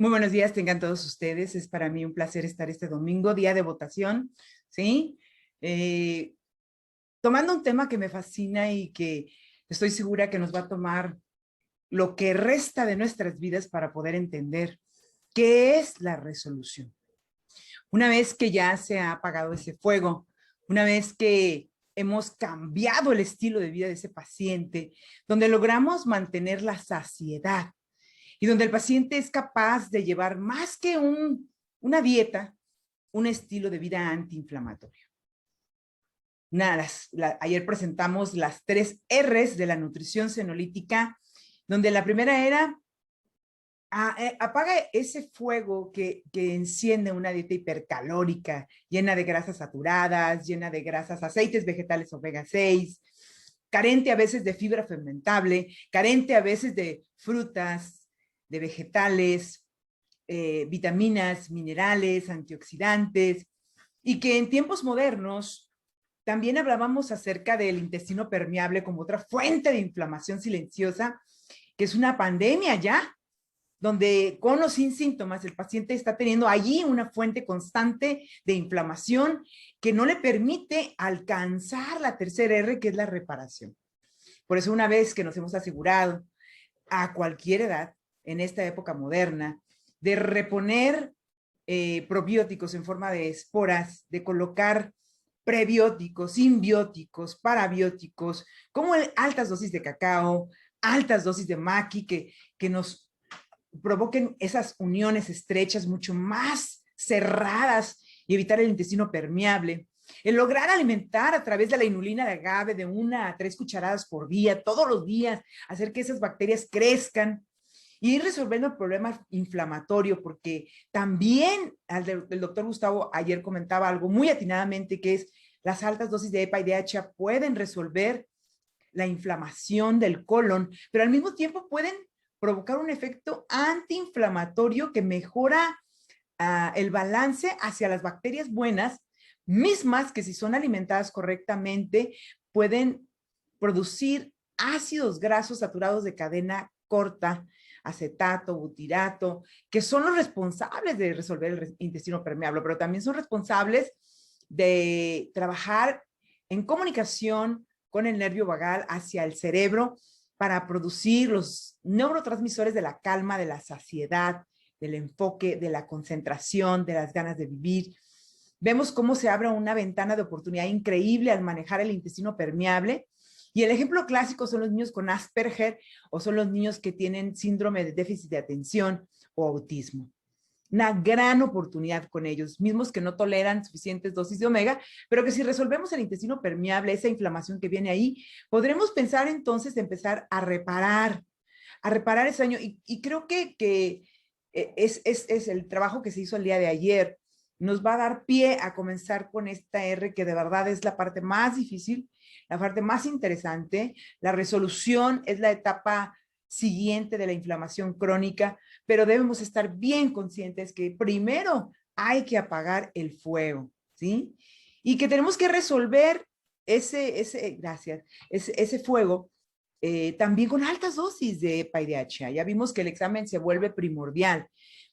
Muy buenos días, tengan todos ustedes. Es para mí un placer estar este domingo, día de votación, ¿sí? Eh, Tomando un tema que me fascina y que estoy segura que nos va a tomar lo que resta de nuestras vidas para poder entender qué es la resolución. Una vez que ya se ha apagado ese fuego, una vez que hemos cambiado el estilo de vida de ese paciente, donde logramos mantener la saciedad, y donde el paciente es capaz de llevar más que una dieta, un estilo de vida antiinflamatorio. Ayer presentamos las 3 Rs de la nutrición senolítica, donde la primera era apaga ese fuego que enciende una dieta hipercalórica, llena de grasas saturadas, llena de grasas, aceites vegetales omega 6, carente a veces de fibra fermentable, carente a veces de frutas, de vegetales, vitaminas, minerales, antioxidantes, y que en tiempos modernos también hablábamos acerca del intestino permeable como otra fuente de inflamación silenciosa, que es una pandemia ya, donde con o sin síntomas el paciente está teniendo allí una fuente constante de inflamación que no le permite alcanzar la tercera R, que es la reparación. Por eso, una vez que nos hemos asegurado a cualquier edad, en esta época moderna, de reponer probióticos en forma de esporas, de colocar prebióticos, simbióticos, parabióticos, como altas dosis de cacao, altas dosis de maqui, que nos provoquen esas uniones estrechas mucho más cerradas y evitar el intestino permeable. El lograr alimentar a través de la inulina de agave de 1 a 3 cucharadas por día, todos los días, hacer que esas bacterias crezcan y ir resolviendo el problema inflamatorio, porque también el doctor Gustavo ayer comentaba algo muy atinadamente, que es las altas dosis de EPA y DHA pueden resolver la inflamación del colon, pero al mismo tiempo pueden provocar un efecto antiinflamatorio que mejora el balance hacia las bacterias buenas, mismas que si son alimentadas correctamente pueden producir ácidos grasos saturados de cadena corta, acetato, butirato, que son los responsables de resolver el intestino permeable, pero también son responsables de trabajar en comunicación con el nervio vagal hacia el cerebro para producir los neurotransmisores de la calma, de la saciedad, del enfoque, de la concentración, de las ganas de vivir. Vemos cómo se abre una ventana de oportunidad increíble al manejar el intestino permeable. Y el ejemplo clásico son los niños con Asperger o son los niños que tienen síndrome de déficit de atención o autismo. Una gran oportunidad con ellos, mismos que no toleran suficientes dosis de omega, pero que si resolvemos el intestino permeable, esa inflamación que viene ahí, podremos pensar entonces de empezar a reparar ese daño. Y creo que es el trabajo que se hizo el día de ayer. Nos va a dar pie a comenzar con esta R, que de verdad es la parte más difícil, la parte más interesante. La resolución es la etapa siguiente de la inflamación crónica, pero debemos estar bien conscientes que primero hay que apagar el fuego, ¿sí? Y que tenemos que resolver ese fuego también con altas dosis de EPA y DHA. Ya vimos que el examen se vuelve primordial.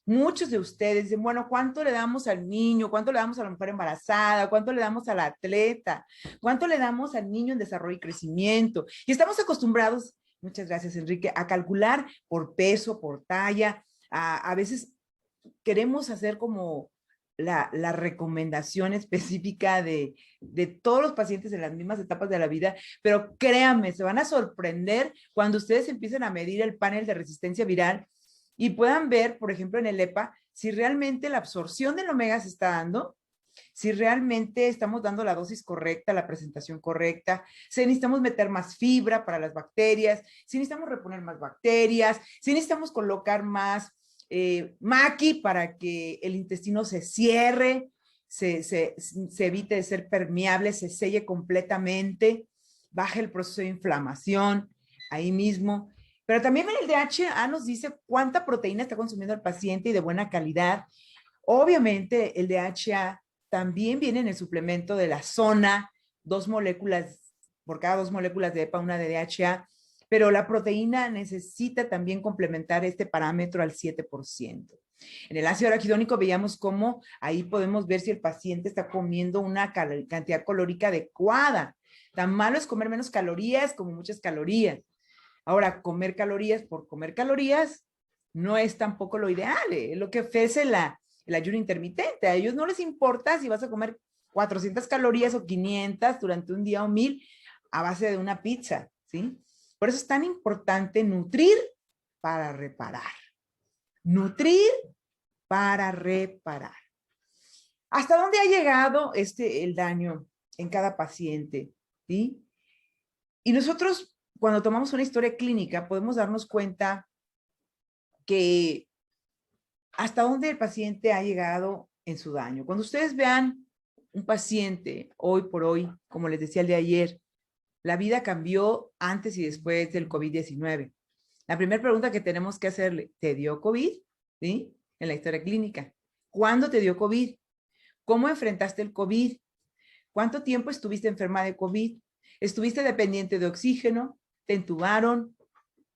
Muchos de ustedes dicen, bueno, ¿cuánto le damos al niño? ¿Cuánto le damos a la mujer embarazada? ¿Cuánto le damos al atleta? ¿Cuánto le damos al niño en desarrollo y crecimiento? Y estamos acostumbrados, muchas gracias Enrique, a calcular por peso, por talla. A veces queremos hacer como la recomendación específica de todos los pacientes en las mismas etapas de la vida, pero créanme, se van a sorprender cuando ustedes empiecen a medir el panel de resistencia viral y puedan ver, por ejemplo, en el EPA, si realmente la absorción del omega se está dando, si realmente estamos dando la dosis correcta, la presentación correcta, si necesitamos meter más fibra para las bacterias, si necesitamos reponer más bacterias, si necesitamos colocar más maqui para que el intestino se cierre, se evite de ser permeable, se selle completamente, baje el proceso de inflamación ahí mismo. Pero también el DHA nos dice cuánta proteína está consumiendo el paciente y de buena calidad. Obviamente el DHA también viene en el suplemento de la zona, 2 moléculas, por cada 2 moléculas de EPA, una de DHA, pero la proteína necesita también complementar este parámetro al 7%. En el ácido araquidónico veíamos cómo ahí podemos ver si el paciente está comiendo una cantidad calórica adecuada. Tan malo es comer menos calorías como muchas calorías. Ahora, comer calorías por comer calorías no es tampoco lo ideal. Es lo que ofrece el ayuno intermitente. A ellos no les importa si vas a comer 400 calorías o 500 durante un día o 1000 a base de una pizza, ¿sí? Por eso es tan importante nutrir para reparar. Nutrir para reparar. ¿Hasta dónde ha llegado el daño en cada paciente? ¿Sí? Y nosotros, cuando tomamos una historia clínica, podemos darnos cuenta que hasta dónde el paciente ha llegado en su daño. Cuando ustedes vean un paciente hoy por hoy, como les decía el de ayer, la vida cambió antes y después del COVID-19. La primera pregunta que tenemos que hacerle, ¿te dio COVID? ¿Sí? En la historia clínica. ¿Cuándo te dio COVID? ¿Cómo enfrentaste el COVID? ¿Cuánto tiempo estuviste enferma de COVID? ¿Estuviste dependiente de oxígeno? ¿Te entubaron?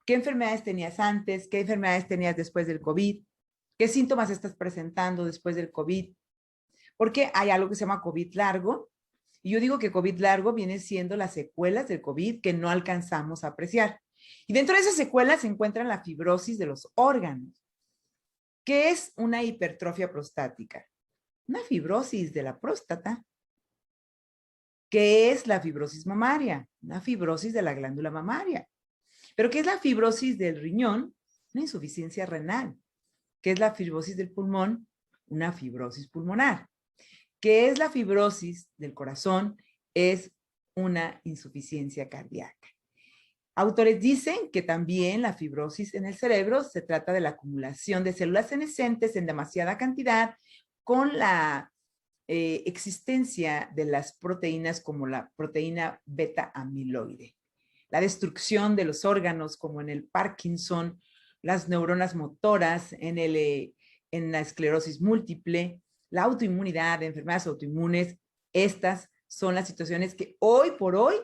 ¿Qué enfermedades tenías antes? ¿Qué enfermedades tenías después del COVID? ¿Qué síntomas estás presentando después del COVID? Porque hay algo que se llama COVID largo. Y yo digo que COVID largo viene siendo las secuelas del COVID que no alcanzamos a apreciar. Y dentro de esas secuelas se encuentra la fibrosis de los órganos. ¿Qué es una hipertrofia prostática? Una fibrosis de la próstata. ¿Qué es la fibrosis mamaria? Una fibrosis de la glándula mamaria. ¿Pero qué es la fibrosis del riñón? Una insuficiencia renal. ¿Qué es la fibrosis del pulmón? Una fibrosis pulmonar. ¿Qué es la fibrosis del corazón? Es una insuficiencia cardíaca. Autores dicen que también la fibrosis en el cerebro se trata de la acumulación de células senescentes en demasiada cantidad con la existencia de las proteínas como la proteína beta amiloide. La destrucción de los órganos como en el Parkinson, las neuronas motoras, en la esclerosis múltiple, la autoinmunidad, enfermedades autoinmunes, estas son las situaciones que hoy por hoy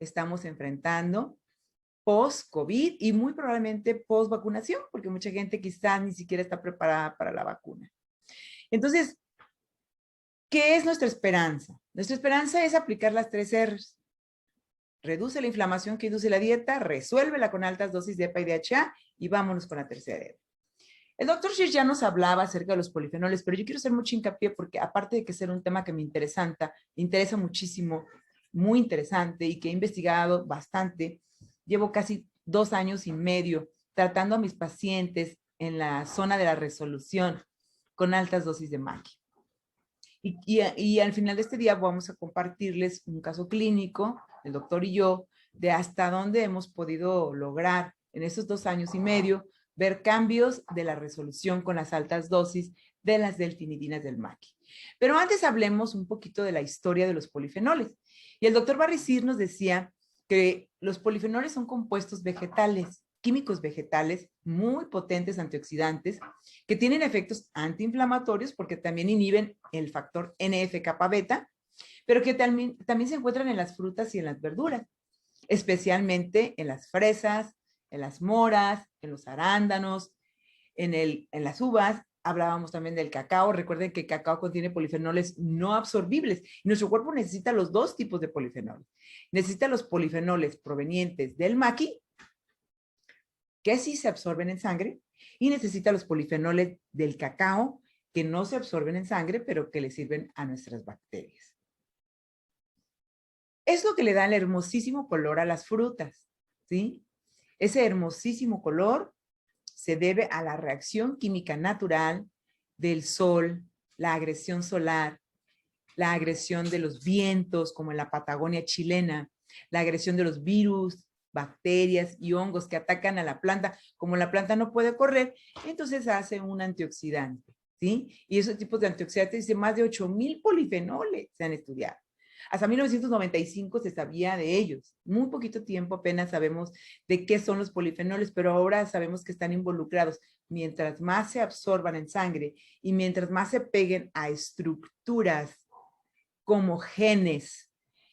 estamos enfrentando post-COVID y muy probablemente post-vacunación, porque mucha gente quizás ni siquiera está preparada para la vacuna. Entonces, ¿qué es nuestra esperanza? Nuestra esperanza es aplicar las 3 R's. Reduce la inflamación que induce la dieta, resuélvela con altas dosis de EPA y DHA y vámonos con la tercera R. El doctor Schiss ya nos hablaba acerca de los polifenoles, pero yo quiero hacer mucho hincapié porque aparte de que ser un tema que me interesa muchísimo, muy interesante y que he investigado bastante, llevo casi 2 años y medio tratando a mis pacientes en la zona de la resolución con altas dosis de maquia. Y al final de este día vamos a compartirles un caso clínico, el doctor y yo, de hasta dónde hemos podido lograr en estos 2 años y medio ver cambios de la resolución con las altas dosis de las delfinidinas del maqui. Pero antes hablemos un poquito de la historia de los polifenoles. Y el doctor Barricir nos decía que los polifenoles son compuestos vegetales, químicos vegetales muy potentes antioxidantes que tienen efectos antiinflamatorios porque también inhiben el factor NF-kappa beta, pero que también se encuentran en las frutas y en las verduras, especialmente en las fresas, en las moras, en los arándanos, en las uvas. Hablábamos también del cacao. Recuerden que el cacao contiene polifenoles no absorbibles. Nuestro cuerpo necesita los 2 tipos de polifenoles. Necesita los polifenoles provenientes del maqui, que sí se absorben en sangre, y necesita los polifenoles del cacao, que no se absorben en sangre, pero que le sirven a nuestras bacterias. Es lo que le da el hermosísimo color a las frutas, ¿sí? Ese hermosísimo color se debe a la reacción química natural del sol, la agresión solar, la agresión de los vientos, como en la Patagonia chilena, la agresión de los virus, bacterias y hongos que atacan a la planta. Como la planta no puede correr, entonces hace un antioxidante, ¿sí? Y esos tipos de antioxidantes, más de 8,000 polifenoles se han estudiado. Hasta 1995 se sabía de ellos. Muy poquito tiempo apenas sabemos de qué son los polifenoles, pero ahora sabemos que están involucrados. Mientras más se absorban en sangre y mientras más se peguen a estructuras como genes,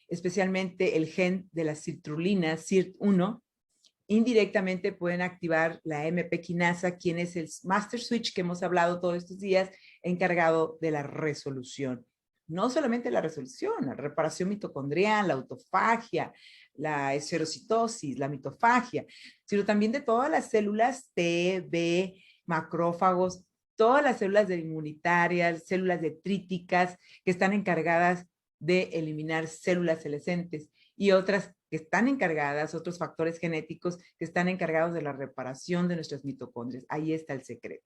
especialmente el gen de la citrulina, CIRT1, indirectamente pueden activar la MP quinasa, quien es el master switch que hemos hablado todos estos días, encargado de la resolución. No solamente la resolución, la reparación mitocondrial, la autofagia, la esferocitosis, la mitofagia, sino también de todas las células T, B, macrófagos, todas las células inmunitarias, células detríticas que están encargadas de eliminar células senescentes y otras que están encargadas, otros factores genéticos que están encargados de la reparación de nuestras mitocondrias. Ahí está el secreto.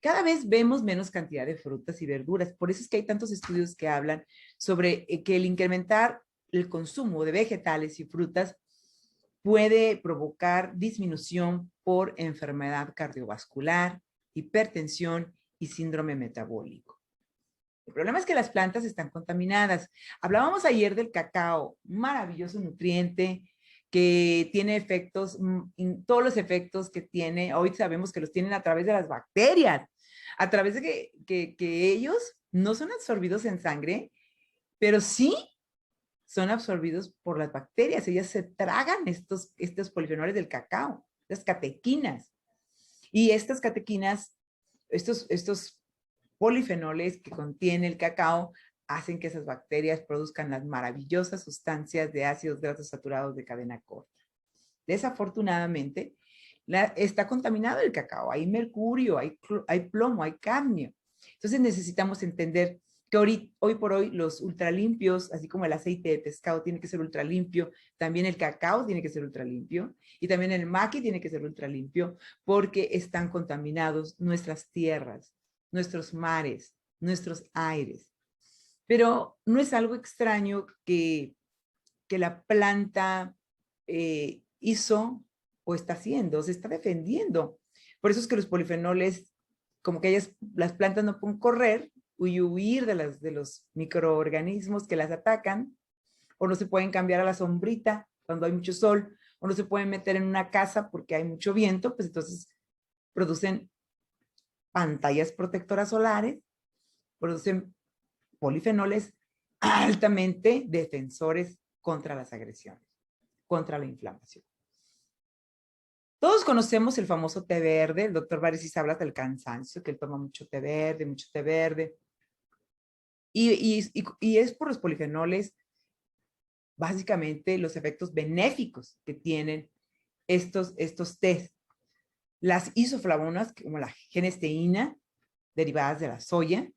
Cada vez vemos menos cantidad de frutas y verduras. Por eso es que hay tantos estudios que hablan sobre que el incrementar el consumo de vegetales y frutas puede provocar disminución por enfermedad cardiovascular, hipertensión y síndrome metabólico. El problema es que las plantas están contaminadas. Hablábamos ayer del cacao, un maravilloso nutriente que tiene efectos, todos los efectos que tiene, hoy sabemos que los tienen a través de las bacterias, a través de que ellos no son absorbidos en sangre, pero sí son absorbidos por las bacterias. Ellas se tragan estos polifenoles del cacao, las catequinas. Y estas catequinas, estos polifenoles que contiene el cacao, hacen que esas bacterias produzcan las maravillosas sustancias de ácidos grasos saturados de cadena corta. Desafortunadamente, está contaminado el cacao. Hay mercurio, hay plomo, hay cadmio. Entonces necesitamos entender que hoy por hoy los ultralimpios, así como el aceite de pescado tiene que ser ultralimpio, también el cacao tiene que ser ultralimpio y también el maqui tiene que ser ultralimpio porque están contaminados nuestras tierras, nuestros mares, nuestros aires. Pero no es algo extraño que la planta hizo o está haciendo, se está defendiendo. Por eso es que los polifenoles, como que las plantas no pueden correr y huir de los microorganismos que las atacan, o no se pueden cambiar a la sombrita cuando hay mucho sol, o no se pueden meter en una casa porque hay mucho viento, pues entonces producen pantallas protectoras solares, producen polifenoles altamente defensores contra las agresiones, contra la inflamación. Todos conocemos el famoso té verde. El doctor Varesis habla del cansancio, que él toma mucho té verde, mucho té verde. Y es por los polifenoles, básicamente los efectos benéficos que tienen estos tés. Las isoflavonas, como la genesteína, derivadas de la soya,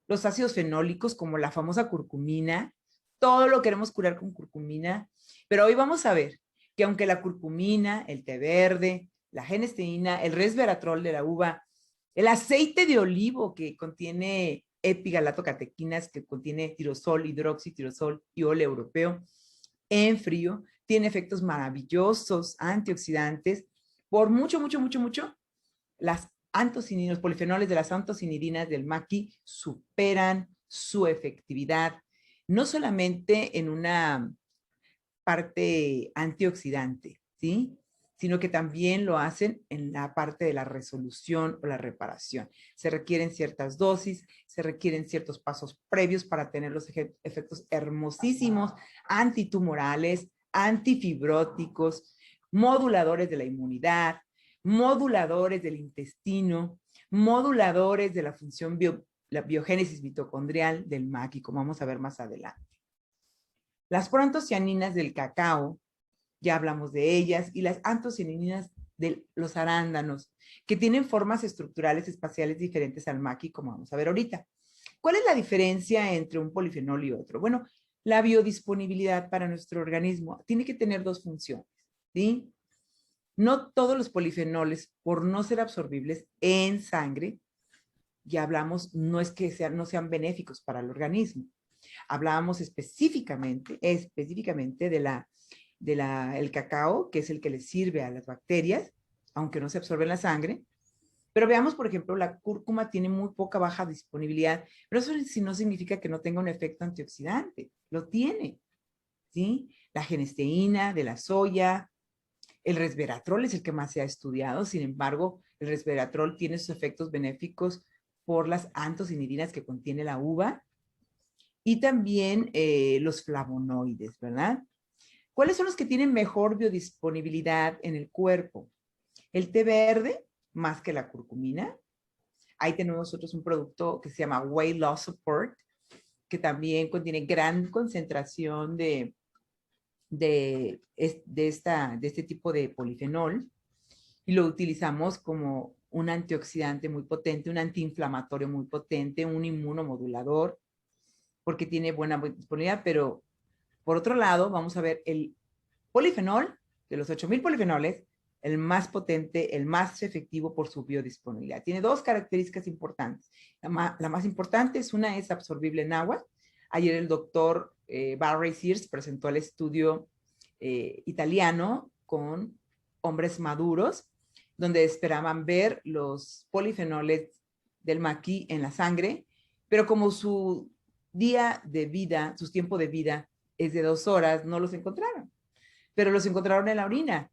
los ácidos fenólicos, como la famosa curcumina, todo lo queremos curar con curcumina, pero hoy vamos a ver que aunque la curcumina, el té verde, la genesteína, el resveratrol de la uva, el aceite de olivo que contiene epigalato-catequinas, que contiene tirosol, hidroxitirosol y óleo europeo, en frío, tiene efectos maravillosos, antioxidantes, por mucho, las antocininos, polifenoles de las antocinidinas del maqui superan su efectividad, no solamente en una parte antioxidante, ¿sí? Sino que también lo hacen en la parte de la resolución o la reparación. Se requieren ciertas dosis, se requieren ciertos pasos previos para tener los efectos hermosísimos, antitumorales, antifibróticos, moduladores de la inmunidad, moduladores del intestino, moduladores de la función la biogénesis mitocondrial del maqui, como vamos a ver más adelante. Las proantocianinas del cacao, ya hablamos de ellas, y las antocianinas de los arándanos, que tienen formas estructurales espaciales diferentes al maqui, como vamos a ver ahorita. ¿Cuál es la diferencia entre un polifenol y otro? Bueno, la biodisponibilidad para nuestro organismo tiene que tener dos funciones, ¿sí? No todos los polifenoles, por no ser absorbibles en sangre, ya hablamos, no es que no sean benéficos para el organismo. Hablábamos específicamente el cacao, que es el que le sirve a las bacterias, aunque no se absorbe en la sangre. Pero veamos, por ejemplo, la cúrcuma tiene muy poca baja disponibilidad, pero eso no significa que no tenga un efecto antioxidante. Lo tiene, ¿sí? La genesteína de la soya, el resveratrol es el que más se ha estudiado. Sin embargo, el resveratrol tiene sus efectos benéficos por las antocinidinas que contiene la uva y también los flavonoides, ¿verdad? ¿Cuáles son los que tienen mejor biodisponibilidad en el cuerpo? El té verde, más que la curcumina. Ahí tenemos nosotros un producto que se llama Weight Loss Support, que también contiene gran concentración de este tipo de polifenol, y lo utilizamos como un antioxidante muy potente, un antiinflamatorio muy potente, un inmunomodulador, porque tiene buena disponibilidad. Pero por otro lado, vamos a ver el polifenol, de los 8,000 polifenoles, el más potente, el más efectivo por su biodisponibilidad. Tiene dos características importantes. La más importante es absorbible en agua. Ayer el doctor Barry Sears presentó el estudio italiano con hombres maduros, donde esperaban ver los polifenoles del maqui en la sangre, pero como su día de vida, su tiempo de vida es de 2 horas, no los encontraron, pero los encontraron en la orina.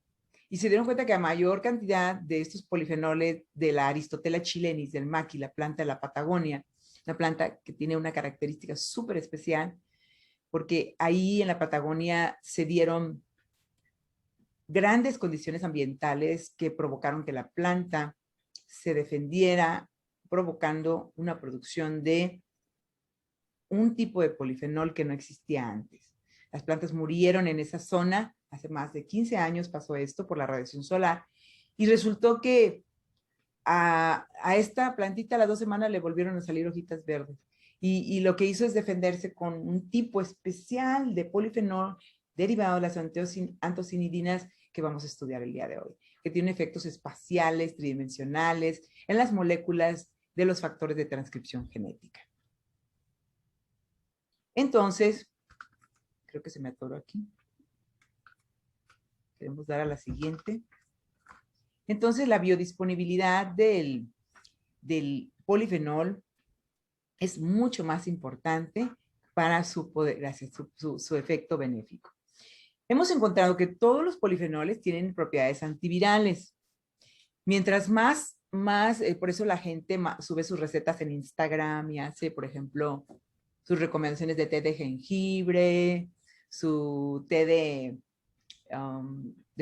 Y se dieron cuenta que a mayor cantidad de estos polifenoles de la Aristotela chilenis, del maqui, la planta de la Patagonia, una planta que tiene una característica súper especial, porque ahí en la Patagonia se dieron grandes condiciones ambientales que provocaron que la planta se defendiera, provocando una producción de un tipo de polifenol que no existía antes. Las plantas murieron en esa zona, hace más de 15 años pasó esto por la radiación solar, y resultó que a esta plantita a las 2 semanas le volvieron a salir hojitas verdes. Y lo que hizo es defenderse con un tipo especial de polifenol derivado de las antocinidinas que vamos a estudiar el día de hoy, que tiene efectos espaciales, tridimensionales, en las moléculas de los factores de transcripción genética. Entonces, creo que se me atoró aquí. Queremos dar a la siguiente. Entonces, la biodisponibilidad del polifenol es mucho más importante para su efecto benéfico. Hemos encontrado que todos los polifenoles tienen propiedades antivirales. Mientras más, por eso la gente sube sus recetas en Instagram y hace, por ejemplo, sus recomendaciones de té de jengibre, su té de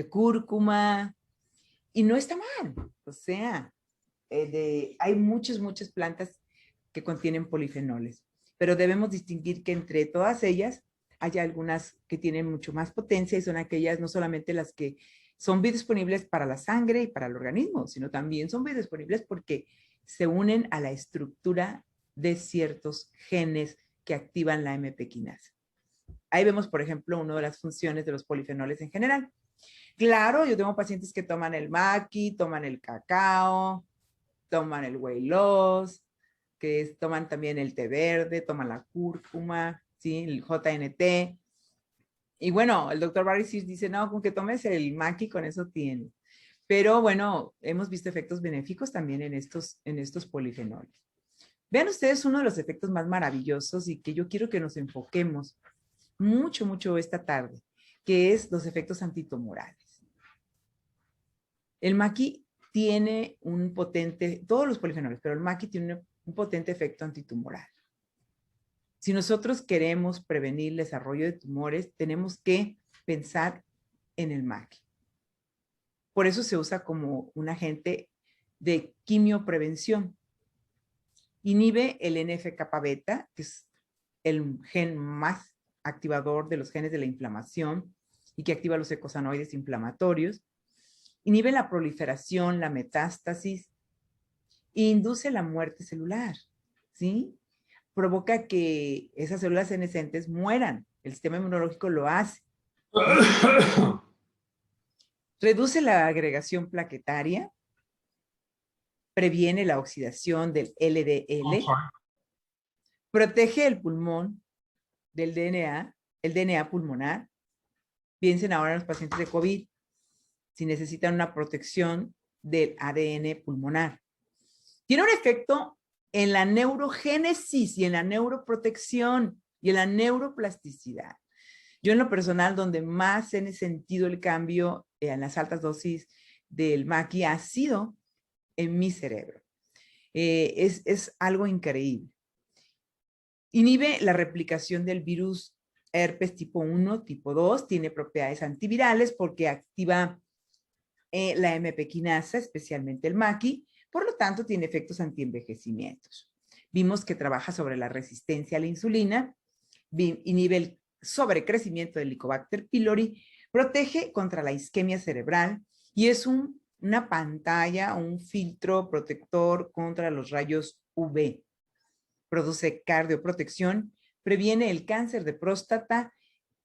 cúrcuma, y no está mal. O sea, hay muchas plantas que contienen polifenoles, pero debemos distinguir que entre todas ellas hay algunas que tienen mucho más potencia, y son aquellas, no solamente las que son biodisponibles para la sangre y para el organismo, sino también son biodisponibles porque se unen a la estructura de ciertos genes que activan la AMP quinasa. Ahí vemos, por ejemplo, una de las funciones de los polifenoles en general. Claro, yo tengo pacientes que toman el maqui, toman el cacao, toman el weight loss, que toman también el té verde, toman la cúrcuma, ¿sí? El JNT. Y bueno, el doctor Barry Sears dice, no, con que tomes el maqui, con eso tienes. Pero bueno, hemos visto efectos benéficos también en estos polifenoles. Vean ustedes uno de los efectos más maravillosos y que yo quiero que nos enfoquemos mucho esta tarde, que es los efectos antitumorales. El maqui tiene un potente, todos los polifenoles, pero el maqui tiene un potente efecto antitumoral. Si nosotros queremos prevenir el desarrollo de tumores, tenemos que pensar en el maqui. Por eso se usa como un agente de quimioprevención. Inhibe el NF-kappa beta, que es el gen más activador de los genes de la inflamación y que activa los eicosanoides inflamatorios. Inhibe la proliferación, la metástasis, e induce la muerte celular, ¿sí? Provoca que esas células senescentes mueran. El sistema inmunológico lo hace. Reduce la agregación plaquetaria, previene la oxidación del LDL, protege el pulmón del DNA, el DNA pulmonar. Piensen ahora en los pacientes de COVID, si necesitan una protección del ADN pulmonar. Tiene un efecto en la neurogénesis y en la neuroprotección y en la neuroplasticidad. Yo en lo personal, donde más he sentido el cambio en las altas dosis del maqui ha sido en mi cerebro. Es algo increíble. Inhibe la replicación del virus herpes tipo 1, tipo 2, tiene propiedades antivirales porque activa la MP quinasa, especialmente el maqui, por lo tanto tiene efectos antienvejecimientos. Vimos que trabaja sobre la resistencia a la insulina, inhibe el sobrecrecimiento del Helicobacter pylori, protege contra la isquemia cerebral y es una pantalla, un filtro protector contra los rayos UV. Produce cardioprotección, previene el cáncer de próstata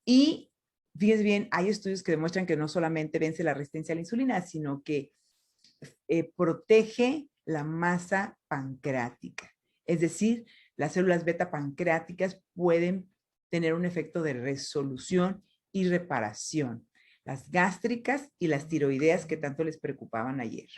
y, fíjense bien, hay estudios que demuestran que no solamente vence la resistencia a la insulina, sino que protege la masa pancreática. Es decir, las células beta pancreáticas pueden tener un efecto de resolución y reparación. Las gástricas y las tiroideas que tanto les preocupaban ayer.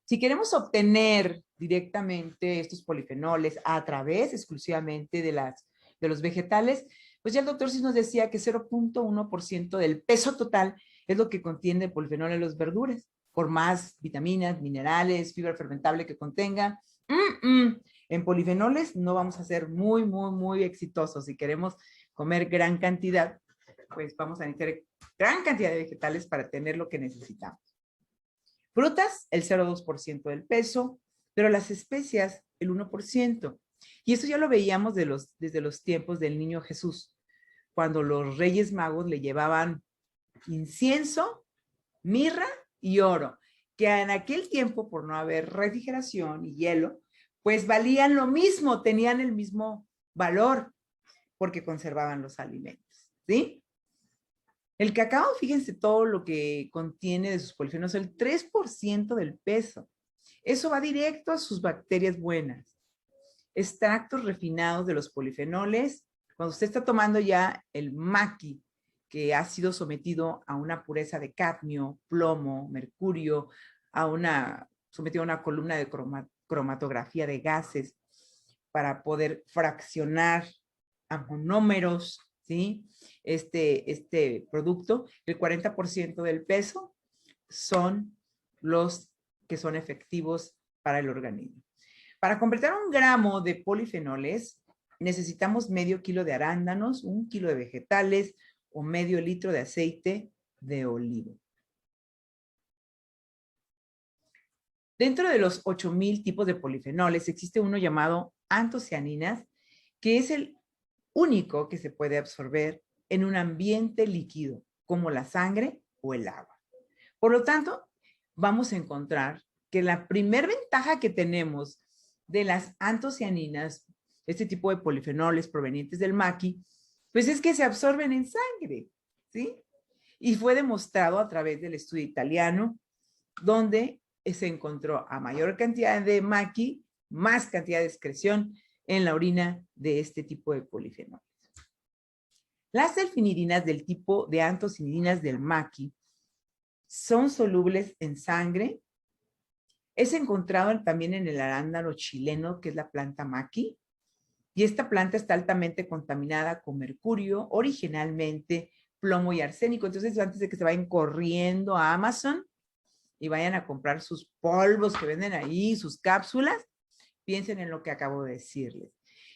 Si queremos obtener directamente estos polifenoles a través exclusivamente de los vegetales, pues ya el doctor sí nos decía que 0.1% del peso total es lo que contiene el polifenol en las verduras, por más vitaminas, minerales, fibra fermentable que contenga. En polifenoles no vamos a ser muy exitosos. Si queremos comer gran cantidad, pues vamos a necesitar gran cantidad de vegetales para tener lo que necesitamos. Frutas, el 0.2% del peso, pero las especias, el 1%. Y eso ya lo veíamos desde los tiempos del niño Jesús, cuando los reyes magos le llevaban incienso, mirra y oro, que en aquel tiempo, por no haber refrigeración y hielo, pues valían lo mismo, tenían el mismo valor, porque conservaban los alimentos, ¿sí? El cacao, fíjense todo lo que contiene de sus polifenoles, el 3% del peso. Eso va directo a sus bacterias buenas. Extractos refinados de los polifenoles. Cuando usted está tomando ya el maqui, que ha sido sometido a una pureza de cadmio, plomo, mercurio, sometido a una columna de cromatografía de gases para poder fraccionar a monómeros, ¿sí? Este producto, el 40% del peso son los que son efectivos para el organismo. Para completar 1 gramo de polifenoles, necesitamos medio kilo de arándanos, 1 kilo de vegetales o medio litro de aceite de oliva. Dentro de los 8,000 tipos de polifenoles, existe uno llamado antocianinas, que es el único que se puede absorber en un ambiente líquido, como la sangre o el agua. Por lo tanto, vamos a encontrar que la primer ventaja que tenemos de las antocianinas, este tipo de polifenoles provenientes del maqui, pues es que se absorben en sangre, ¿sí? Y fue demostrado a través del estudio italiano, donde se encontró a mayor cantidad de maqui, más cantidad de excreción en la orina de este tipo de polifenoles. Las delfinidinas del tipo de antocianinas del maqui son solubles en sangre. Es encontrado también en el arándano chileno, que es la planta maqui, y esta planta está altamente contaminada con mercurio, originalmente plomo y arsénico. Entonces, antes de que se vayan corriendo a Amazon y vayan a comprar sus polvos que venden ahí, sus cápsulas, piensen en lo que acabo de decirles.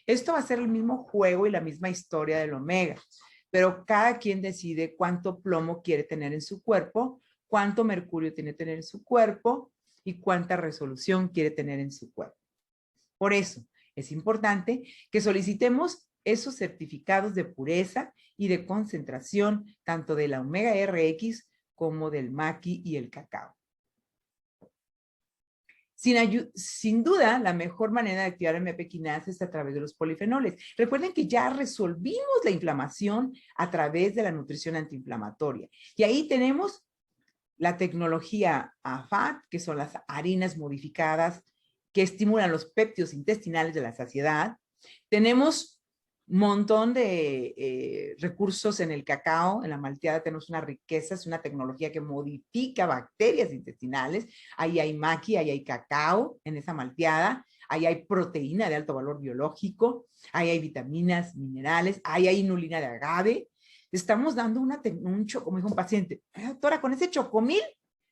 Esto va a ser el mismo juego y la misma historia del omega, pero cada quien decide cuánto plomo quiere tener en su cuerpo, cuánto mercurio tiene que tener en su cuerpo y cuánta resolución quiere tener en su cuerpo. Por eso es importante que solicitemos esos certificados de pureza y de concentración tanto de la omega RX como del maqui y el cacao. Sin duda, la mejor manera de activar el MP quinasa es a través de los polifenoles. Recuerden que ya resolvimos la inflamación a través de la nutrición antiinflamatoria. Y ahí tenemos la tecnología AFAT, que son las harinas modificadas que estimulan los péptidos intestinales de la saciedad. Tenemos un montón de recursos en el cacao, en la malteada tenemos una riqueza, es una tecnología que modifica bacterias intestinales. Ahí hay maqui, ahí hay cacao en esa malteada, ahí hay proteína de alto valor biológico, ahí hay vitaminas, minerales, ahí hay inulina de agave. Estamos dando como dijo un paciente, doctora, con ese chocomil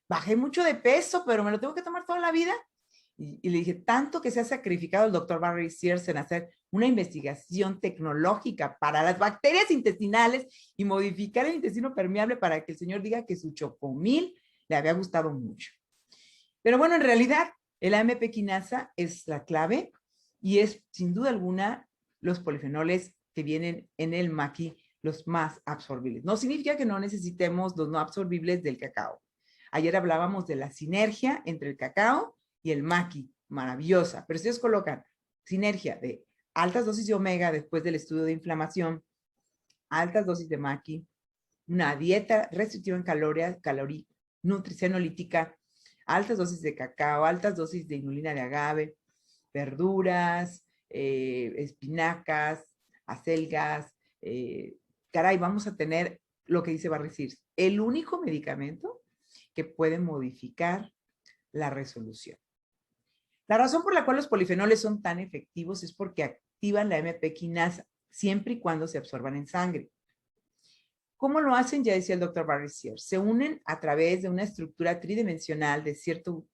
bajé mucho de peso, pero me lo tengo que tomar toda la vida. Y le dije, tanto que se ha sacrificado el doctor Barry Sears en hacer una investigación tecnológica para las bacterias intestinales y modificar el intestino permeable para que el señor diga que su chocomil le había gustado mucho. Pero bueno, en realidad, el AMP quinasa es la clave y es, sin duda alguna, los polifenoles que vienen en el maqui los más absorbibles. No significa que no necesitemos los no absorbibles del cacao. Ayer hablábamos de la sinergia entre el cacao y el maqui, maravillosa, pero si ustedes colocan sinergia de altas dosis de omega después del estudio de inflamación, altas dosis de maqui, una dieta restrictiva en calorías, nutricionolítica, altas dosis de cacao, altas dosis de inulina de agave, verduras, espinacas, acelgas, caray, vamos a tener lo que dice Barry Sears, el único medicamento que puede modificar la resolución. La razón por la cual los polifenoles son tan efectivos es porque activan la AMP quinasa siempre y cuando se absorban en sangre. ¿Cómo lo hacen? Ya decía el doctor Barry Sears. Se unen a través de una estructura tridimensional de cierto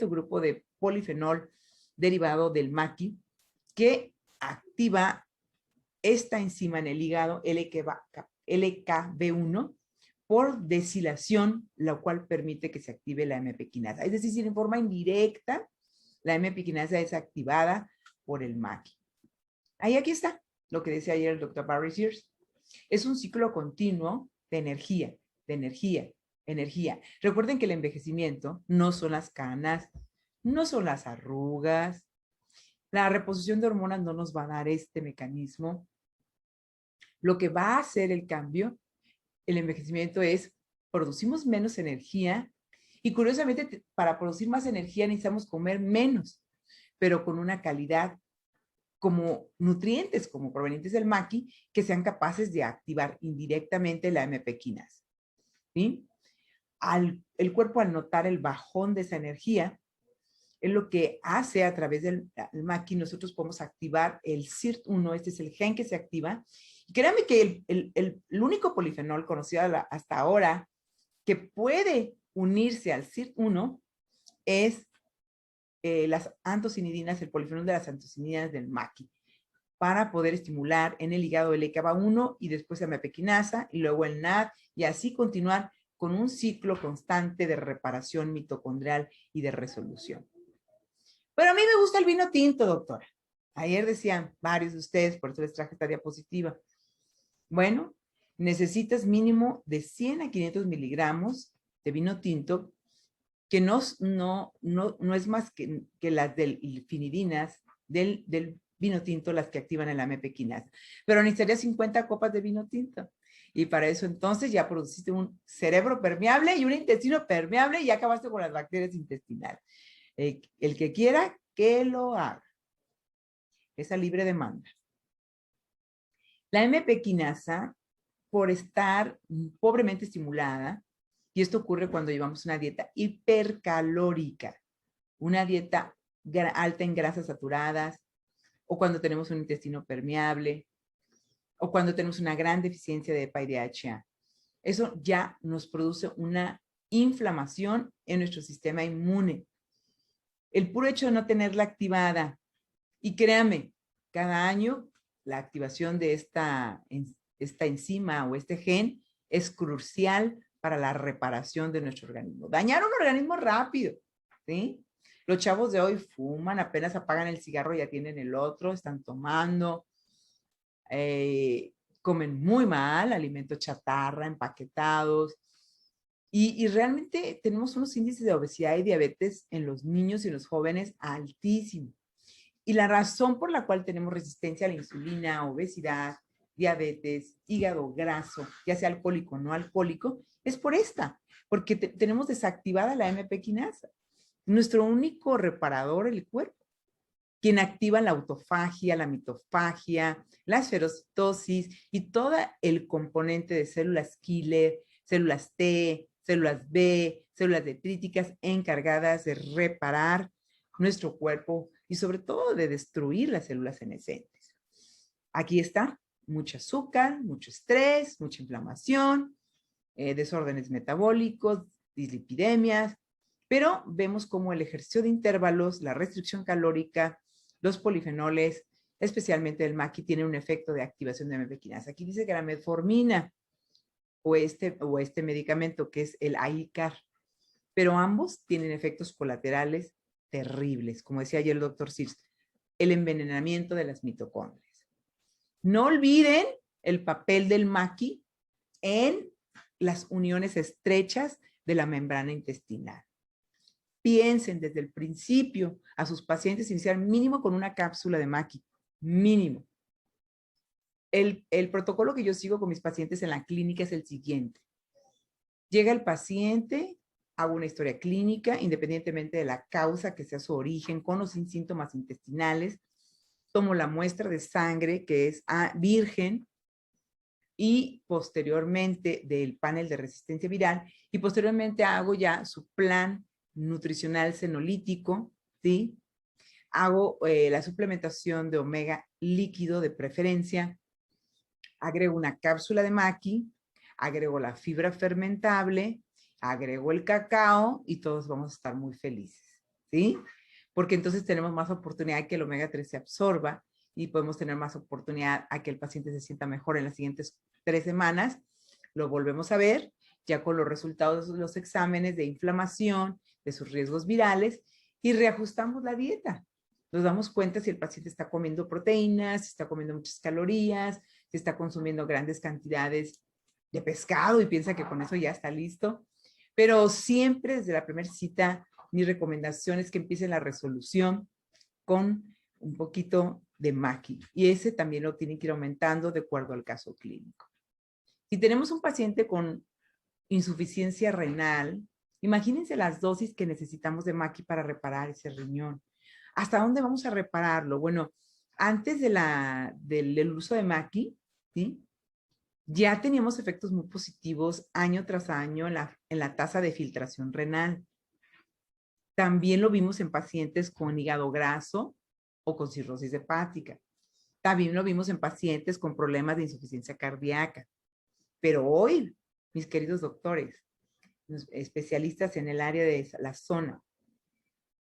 grupo de polifenol derivado del maqui que activa esta enzima en el hígado, LKB1, por deshilación, lo cual permite que se active la AMP quinasa. Es decir, en forma indirecta, la AMP quinasa es activada por el maqui. Aquí está lo que decía ayer el doctor Barry Sears. Es un ciclo continuo de energía, energía. Recuerden que el envejecimiento no son las canas, no son las arrugas. La reposición de hormonas no nos va a dar este mecanismo. Lo que va a hacer el cambio, el envejecimiento, es producimos menos energía y curiosamente para producir más energía necesitamos comer menos, pero con una calidad como nutrientes, como provenientes del maqui, que sean capaces de activar indirectamente la AMP quinasa. ¿Sí? El cuerpo, al notar el bajón de esa energía, es lo que hace a través del maqui, nosotros podemos activar el SIRT1, este es el gen que se activa. Y créanme que el único polifenol conocido hasta ahora que puede unirse al SIRT1 es las antocinidinas, el polifenol de las antocinidinas del maqui, para poder estimular en el hígado el LKB1 y después AMP quinasa y luego el NAD y así continuar con un ciclo constante de reparación mitocondrial y de resolución. Pero a mí me gusta el vino tinto, doctora. Ayer decían varios de ustedes, por eso les traje esta diapositiva. Bueno, necesitas mínimo de 100 a 500 miligramos de vino tinto, que no es más que las delfinidinas del vino tinto, las que activan el AMP quinasa. Pero necesitaría 50 copas de vino tinto. Y para eso entonces ya produciste un cerebro permeable y un intestino permeable y ya acabaste con las bacterias intestinales. El que quiera, que lo haga. Esa libre demanda. La AMP quinasa, por estar pobremente estimulada, y esto ocurre cuando llevamos una dieta hipercalórica, una dieta alta en grasas saturadas, o cuando tenemos un intestino permeable, o cuando tenemos una gran deficiencia de EPA y DHA. Eso ya nos produce una inflamación en nuestro sistema inmune. El puro hecho de no tenerla activada, y créame, cada año la activación de esta enzima o este gen es crucial para la reparación de nuestro organismo. Dañar un organismo rápido, ¿sí? Los chavos de hoy fuman, apenas apagan el cigarro, ya tienen el otro, están tomando, comen muy mal, alimentos chatarra, empaquetados, y realmente tenemos unos índices de obesidad y diabetes en los niños y los jóvenes altísimos. Y la razón por la cual tenemos resistencia a la insulina, obesidad, diabetes, hígado graso, ya sea alcohólico o no alcohólico, es por porque tenemos desactivada la AMP quinasa. Nuestro único reparador, el cuerpo, quien activa la autofagia, la mitofagia, la esferocitosis y todo el componente de células killer, células T, células B, células detríticas encargadas de reparar nuestro cuerpo y sobre todo de destruir las células senescentes. Aquí está, mucho azúcar, mucho estrés, mucha inflamación, desórdenes metabólicos, dislipidemias, Pero vemos cómo el ejercicio de intervalos, la restricción calórica, los polifenoles, especialmente el maqui, tiene un efecto de activación de AMP quinasa. Aquí dice que la metformina o este medicamento que es el AICAR, pero ambos tienen efectos colaterales terribles, como decía ayer el doctor Sirs, el envenenamiento de las mitocondrias. No olviden el papel del maqui en las uniones estrechas de la membrana intestinal. Piensen desde el principio a sus pacientes iniciar mínimo con una cápsula de maqui, mínimo. El protocolo que yo sigo con mis pacientes en la clínica es el siguiente. Llega el paciente, hago una historia clínica, independientemente de la causa que sea su origen, con o sin síntomas intestinales. Tomo la muestra de sangre, que es virgen, y posteriormente del panel de resistencia viral, y posteriormente hago ya su plan nutricional senolítico, ¿sí? Hago la suplementación de omega líquido de preferencia, agrego una cápsula de maqui, agrego la fibra fermentable, agrego el cacao y todos vamos a estar muy felices, ¿sí? Porque entonces tenemos más oportunidad de que el omega 3 se absorba y podemos tener más oportunidad a que el paciente se sienta mejor en las siguientes 3 semanas. Lo volvemos a ver ya con los resultados de los exámenes de inflamación, de sus riesgos virales y reajustamos la dieta. Nos damos cuenta si el paciente está comiendo proteínas, si está comiendo muchas calorías, si está consumiendo grandes cantidades de pescado y piensa que con eso ya está listo. Pero siempre desde la primera cita, mi recomendación es que empiece la resolución con un poquito de maqui. Y ese también lo tienen que ir aumentando de acuerdo al caso clínico. Si tenemos un paciente con insuficiencia renal, imagínense las dosis que necesitamos de maqui para reparar ese riñón. ¿Hasta dónde vamos a repararlo? Bueno, antes del uso de maqui, ¿sí? Ya teníamos efectos muy positivos año tras año en la tasa de filtración renal. También lo vimos en pacientes con hígado graso o con cirrosis hepática. También lo vimos en pacientes con problemas de insuficiencia cardíaca. Pero hoy, mis queridos doctores, especialistas en el área de la zona,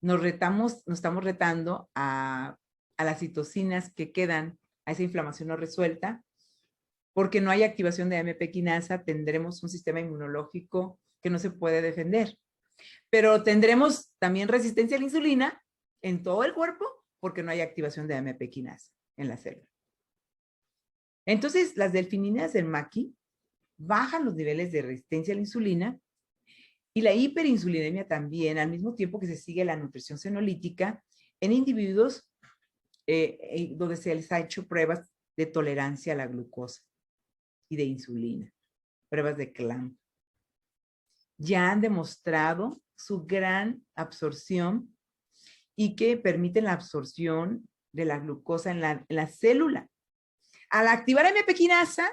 nos estamos retando a las citocinas que quedan, a esa inflamación no resuelta, porque no hay activación de AMP quinasa, tendremos un sistema inmunológico que no se puede defender. Pero tendremos también resistencia a la insulina en todo el cuerpo porque no hay activación de AMP quinasa en la célula. Entonces, las delfininas del maqui bajan los niveles de resistencia a la insulina y la hiperinsulinemia también, al mismo tiempo que se sigue la nutrición senolítica en individuos donde se les ha hecho pruebas de tolerancia a la glucosa y de insulina, pruebas de CLAMP. Ya han demostrado su gran absorción y que permiten la absorción de la glucosa en la célula. Al activar AMP quinasa,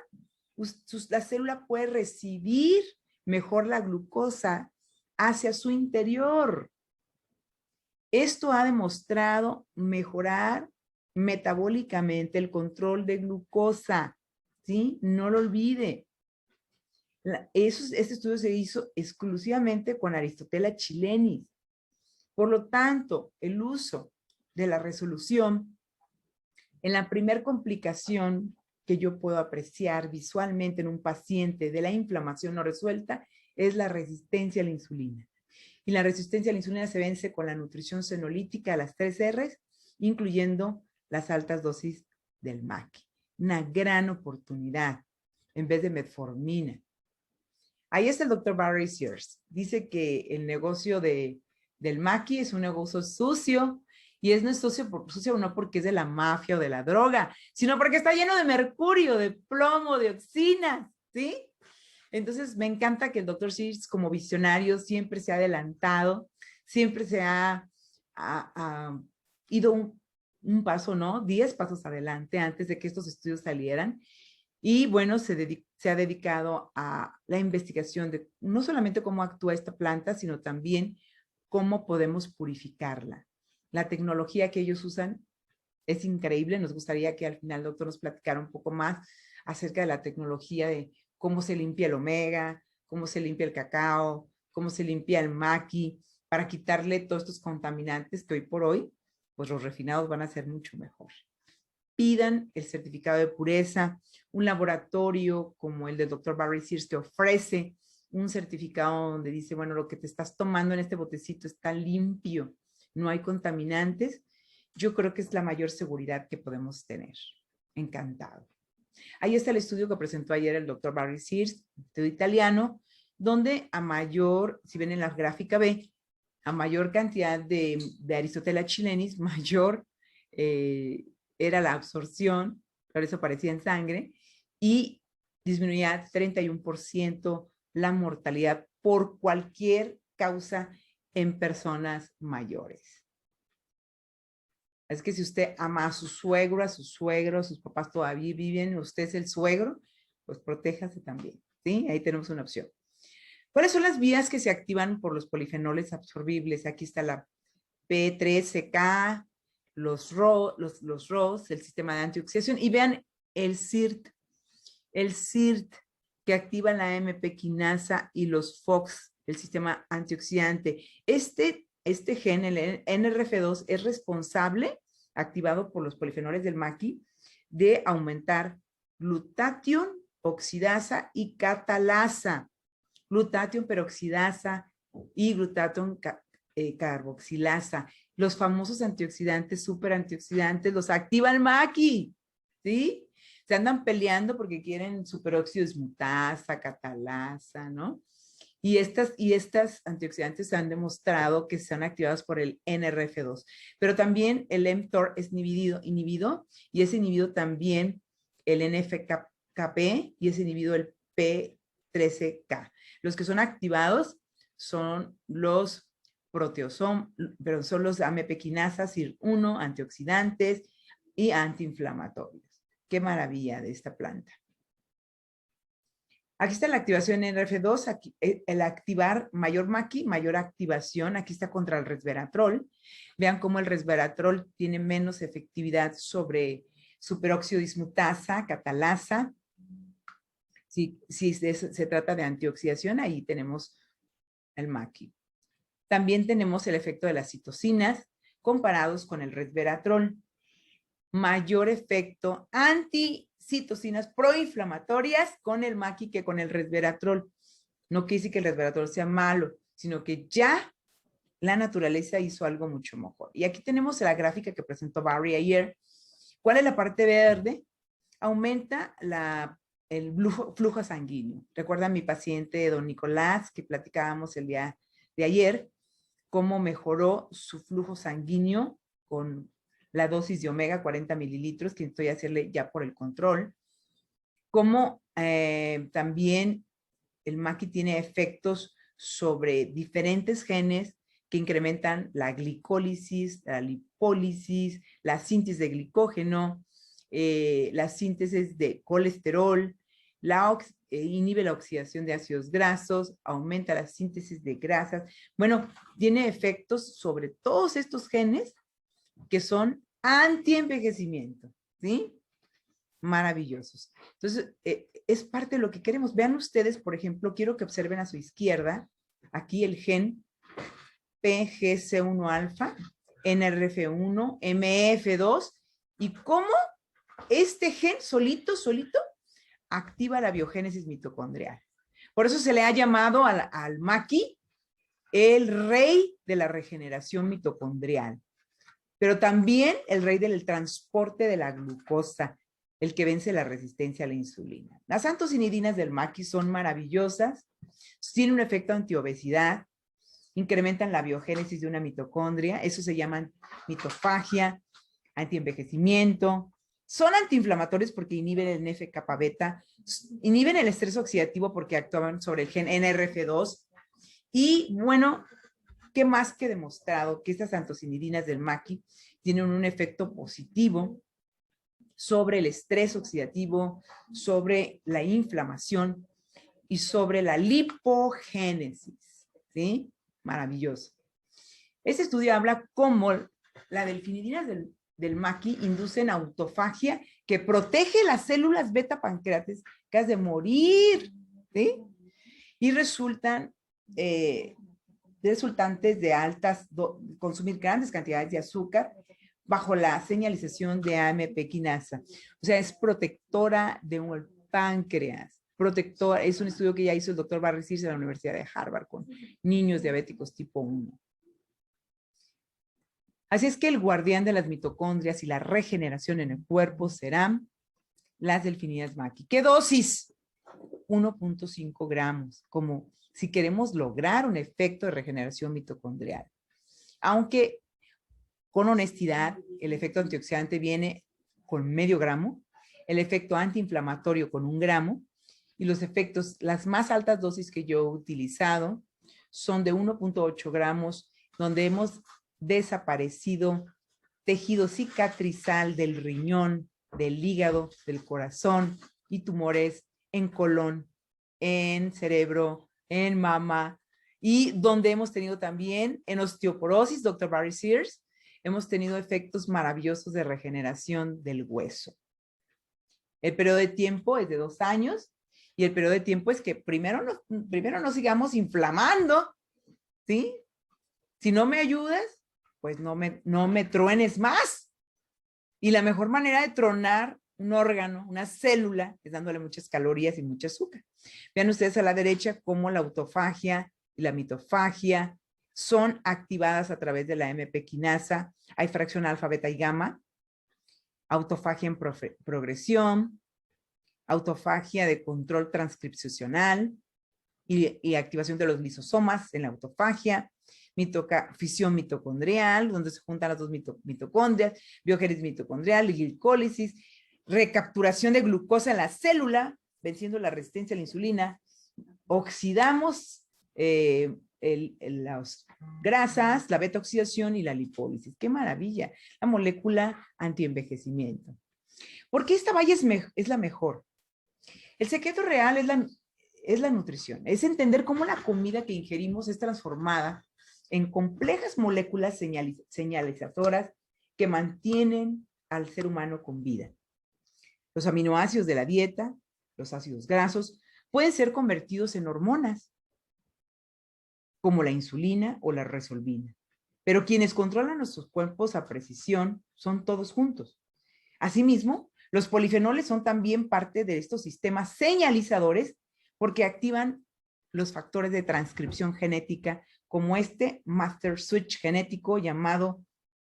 la célula puede recibir mejor la glucosa hacia su interior. Esto ha demostrado mejorar metabólicamente el control de glucosa, ¿sí? No lo olvide. Este estudio se hizo exclusivamente con Aristotela chilenis. Por lo tanto, el uso de la resolución en la primer complicación que yo puedo apreciar visualmente en un paciente de la inflamación no resuelta es la resistencia a la insulina. Y la resistencia a la insulina se vence con la nutrición senolítica a las 3 R's, incluyendo las altas dosis del maqui. Una gran oportunidad en vez de metformina. Ahí está el doctor Barry Sears. Dice que el negocio del maqui es un negocio sucio, y no es sucio no porque es de la mafia o de la droga, sino porque está lleno de mercurio, de plomo, de oxinas, ¿sí? Entonces me encanta que el doctor Sears, como visionario, siempre se ha adelantado, siempre se ha ido un paso, ¿no? 10 pasos adelante antes de que estos estudios salieran. Y bueno, se ha dedicado a la investigación de no solamente cómo actúa esta planta, sino también cómo podemos purificarla. La tecnología que ellos usan es increíble. Nos gustaría que al final el doctor nos platicara un poco más acerca de la tecnología de cómo se limpia el omega, cómo se limpia el cacao, cómo se limpia el maqui, para quitarle todos estos contaminantes que hoy por hoy, pues los refinados van a ser mucho mejor. Pidan el certificado de pureza. Un laboratorio como el del Dr. Barry Sears te ofrece un certificado donde dice, bueno, lo que te estás tomando en este botecito está limpio, no hay contaminantes. Yo creo que es la mayor seguridad que podemos tener. Encantado. Ahí está el estudio que presentó ayer el Dr. Barry Sears, estudio italiano, donde a mayor, si ven en la gráfica B, a mayor cantidad de Aristotela chilenis, mayor era la absorción, por eso aparecía en sangre, y disminuía 31% la mortalidad por cualquier causa en personas mayores. Es que si usted ama a su suegro, a su suegro, sus papás todavía viven, usted es el suegro, pues protéjase también, ¿sí? Ahí tenemos una opción. ¿Cuáles son las vías que se activan por los polifenoles absorbibles? Aquí está la P3CK, los ROS, el sistema de antioxidación, y vean el CIRT que activa la AMP quinasa y los FOX, el sistema antioxidante. Este gen, el NRF2, es responsable, activado por los polifenoles del maqui, de aumentar glutatión, oxidasa y catalasa. Glutatión peroxidasa y glutatión carboxilasa. Los famosos antioxidantes, super antioxidantes, los activa el maqui, ¿sí? Se andan peleando porque quieren superóxido dismutasa, catalasa, ¿no? Y estas antioxidantes se han demostrado que son activados por el NRF2. Pero también el mTOR es inhibido y es inhibido también el NF-κP y es inhibido el P13K. Los que son activados son los proteosom, pero son los AMP quinasas, CIR1, antioxidantes y antiinflamatorios. Qué maravilla de esta planta. Aquí está la activación en NRF2, aquí, el activar mayor maqui, mayor activación, aquí está contra el resveratrol. Vean cómo el resveratrol tiene menos efectividad sobre superóxido dismutasa, catalasa. Si se trata de antioxidación, ahí tenemos el maqui. También tenemos el efecto de las citocinas comparados con el resveratrol. Mayor efecto anticitocinas proinflamatorias con el maqui que con el resveratrol. No quiere decir que el resveratrol sea malo, sino que ya la naturaleza hizo algo mucho mejor. Y aquí tenemos la gráfica que presentó Barry ayer. ¿Cuál es la parte verde? Aumenta el flujo sanguíneo. Recuerda a mi paciente, don Nicolás, que platicábamos el día de ayer, cómo mejoró su flujo sanguíneo con la dosis de omega, 40 mililitros, que estoy a hacerle ya por el control. Cómo también el maqui tiene efectos sobre diferentes genes que incrementan la glicólisis, la lipólisis, la síntesis de glicógeno, la síntesis de colesterol, inhibe la oxidación de ácidos grasos, aumenta la síntesis de grasas. Bueno, tiene efectos sobre todos estos genes que son anti-envejecimiento, ¿sí? Maravillosos. Entonces, es parte de lo que queremos. Vean ustedes, por ejemplo, quiero que observen a su izquierda, aquí el gen PGC1-alfa, NRF1, MF2, y cómo este gen solito activa la biogénesis mitocondrial. Por eso se le ha llamado al maqui el rey de la regeneración mitocondrial, pero también el rey del transporte de la glucosa, el que vence la resistencia a la insulina. Las antocinidinas del maqui son maravillosas, tienen un efecto antiobesidad, incrementan la biogénesis de una mitocondria, eso se llama mitofagia, antienvejecimiento, son antiinflamatorios porque inhiben el NF-kappa beta, inhiben el estrés oxidativo porque actúan sobre el gen NRF2 y bueno, ¿qué más que demostrado que estas antocinidinas del maqui tienen un efecto positivo sobre el estrés oxidativo, sobre la inflamación y sobre la lipogénesis, ¿sí? Maravilloso. Este estudio habla cómo la delfinidinas del maqui inducen autofagia que protege las células beta pancreáticas de morir, ¿sí? Y resultan resultantes de consumir grandes cantidades de azúcar bajo la señalización de AMP quinasa. O sea, es protectora de un páncreas. Protectora, es un estudio que ya hizo el doctor Barry Sears de la Universidad de Harvard con niños diabéticos tipo 1. Así es que el guardián de las mitocondrias y la regeneración en el cuerpo serán las delfinidas Mackie. ¿Qué dosis? 1.5 gramos, como si queremos lograr un efecto de regeneración mitocondrial. Aunque, con honestidad, el efecto antioxidante viene con medio gramo, el efecto antiinflamatorio con 1 gramo, y los efectos, las más altas dosis que yo he utilizado son de 1.8 gramos, donde hemos desaparecido tejido cicatrizal del riñón, del hígado, del corazón y tumores en colon, en cerebro, en mama, y donde hemos tenido también en osteoporosis, Dr. Barry Sears, hemos tenido efectos maravillosos de regeneración del hueso. El periodo de tiempo es de 2 años, y el periodo de tiempo es que primero no sigamos inflamando, ¿sí? Si no me ayudas, pues no me truenes más. Y la mejor manera de tronar un órgano, una célula, es dándole muchas calorías y mucho azúcar. Vean ustedes a la derecha cómo la autofagia y la mitofagia son activadas a través de la AMP quinasa. Hay fracción alfa, beta y gamma. Autofagia en progresión, autofagia de control transcripcional y activación de los lisosomas en la autofagia, fisión mitocondrial, donde se juntan las dos mitocondrias, biogénesis mitocondrial y glicólisis, recapturación de glucosa en la célula, venciendo la resistencia a la insulina, oxidamos las grasas, la beta oxidación y la lipólisis. ¡Qué maravilla! La molécula antienvejecimiento. ¿Por qué esta valla es la mejor? El secreto real es la nutrición, es entender cómo la comida que ingerimos es transformada en complejas moléculas señalizadoras que mantienen al ser humano con vida. Los aminoácidos de la dieta, los ácidos grasos, pueden ser convertidos en hormonas, como la insulina o la resolvina. Pero quienes controlan nuestros cuerpos a precisión son todos juntos. Asimismo, los polifenoles son también parte de estos sistemas señalizadores porque activan los factores de transcripción genética como este master switch genético llamado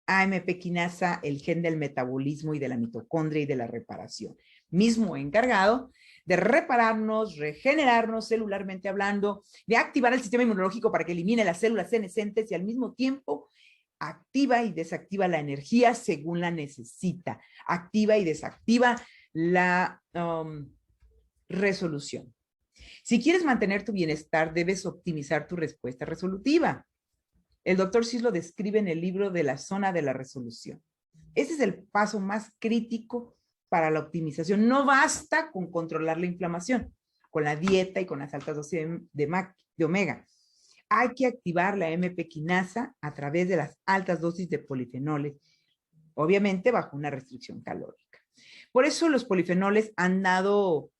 AMP quinasa, el gen del metabolismo y de la mitocondria y de la reparación, mismo encargado de repararnos, regenerarnos celularmente hablando, de activar el sistema inmunológico para que elimine las células senescentes y al mismo tiempo activa y desactiva la energía según la necesita, activa y desactiva la resolución. Si quieres mantener tu bienestar, debes optimizar tu respuesta resolutiva. El doctor Sears lo describe en el libro de la zona de la resolución. Ese es el paso más crítico para la optimización. No basta con controlar la inflamación, con la dieta y con las altas dosis de omega. Hay que activar la AMP quinasa a través de las altas dosis de polifenoles, obviamente bajo una restricción calórica. Por eso los polifenoles han dado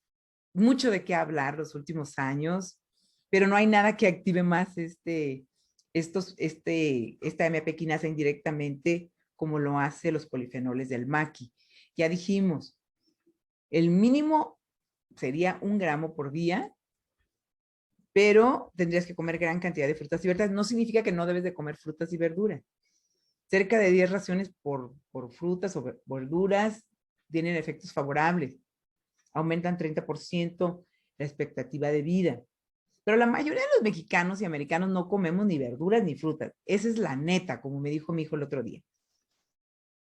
mucho de qué hablar los últimos años, pero no hay nada que active más esta AMP quinasa indirectamente como lo hace los polifenoles del maqui. Ya dijimos, el mínimo sería 1 gramo por día, pero tendrías que comer gran cantidad de frutas y verduras. No significa que no debes de comer frutas y verduras. Cerca de 10 raciones por frutas o verduras tienen efectos favorables. Aumentan 30% la expectativa de vida. Pero la mayoría de los mexicanos y americanos no comemos ni verduras ni frutas. Esa es la neta, como me dijo mi hijo el otro día.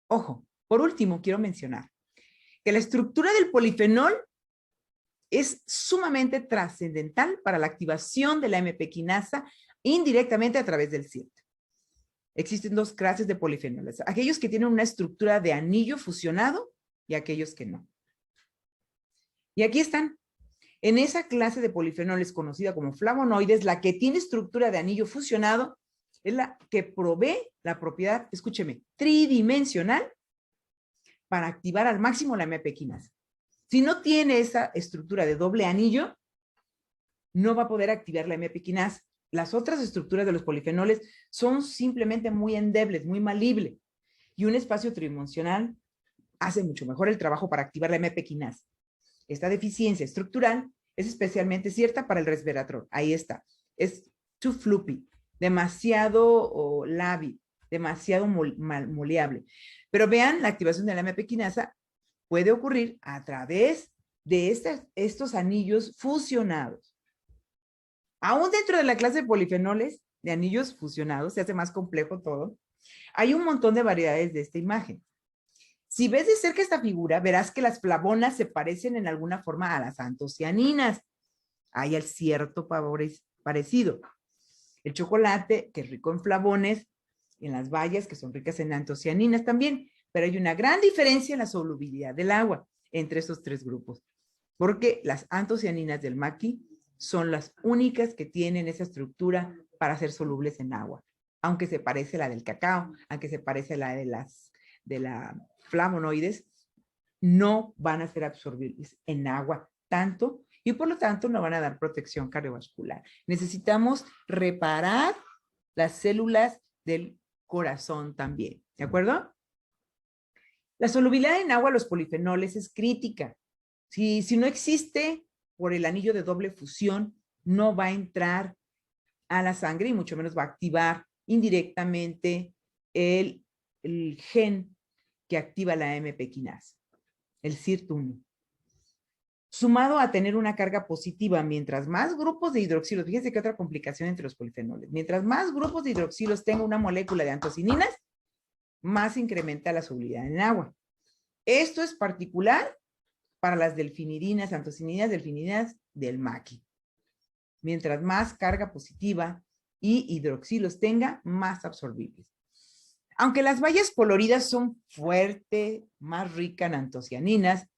Ojo, por último, quiero mencionar que la estructura del polifenol es sumamente trascendental para la activación de la AMP quinasa indirectamente a través del CIRT. Existen 2 clases de polifenoles, aquellos que tienen una estructura de anillo fusionado y aquellos que no. Y aquí están. En esa clase de polifenoles conocida como flavonoides, la que tiene estructura de anillo fusionado es la que provee la propiedad, escúcheme, tridimensional para activar al máximo la AMP quinasa. Si no tiene esa estructura de doble anillo, no va a poder activar la AMP quinasa. las otras estructuras de los polifenoles son simplemente muy endebles, muy malibles. Y un espacio tridimensional hace mucho mejor el trabajo para activar la MP quinasa. Esta deficiencia estructural es especialmente cierta para el resveratrol. Ahí está. Es too floppy, demasiado lábil, demasiado maleable. Pero vean, la activación de la MP quinasa puede ocurrir a través de estos anillos fusionados. Aún dentro de la clase de polifenoles, de anillos fusionados, se hace más complejo todo, hay un montón de variedades de esta imagen. Si ves de cerca esta figura, verás que las flavonas se parecen en alguna forma a las antocianinas. Hay el cierto parecido. El chocolate, que es rico en flavones, en las bayas, que son ricas en antocianinas también, pero hay una gran diferencia en la solubilidad del agua entre estos tres grupos, porque las antocianinas del maqui son las únicas que tienen esa estructura para ser solubles en agua, aunque se parece a la del cacao, aunque se parece a la de la flavonoides, no van a ser absorbibles en agua tanto y por lo tanto no van a dar protección cardiovascular. Necesitamos reparar las células del corazón también, ¿de acuerdo? La solubilidad en agua de los polifenoles es crítica. Si no existe por el anillo de doble fusión, no va a entrar a la sangre y mucho menos va a activar indirectamente el gen que activa la MP quinasa, el SIRT1. Sumado a tener una carga positiva, mientras más grupos de hidroxilos, fíjense que otra complicación entre los polifenoles, mientras más grupos de hidroxilos tenga una molécula de antocininas, más incrementa la solubilidad en agua. Esto es particular para las delfinidinas, antocininas, delfinidinas del maqui. Mientras más carga positiva y hidroxilos tenga, más absorbibles. Aunque las bayas coloridas son fuerte, más ricas en antocianinas,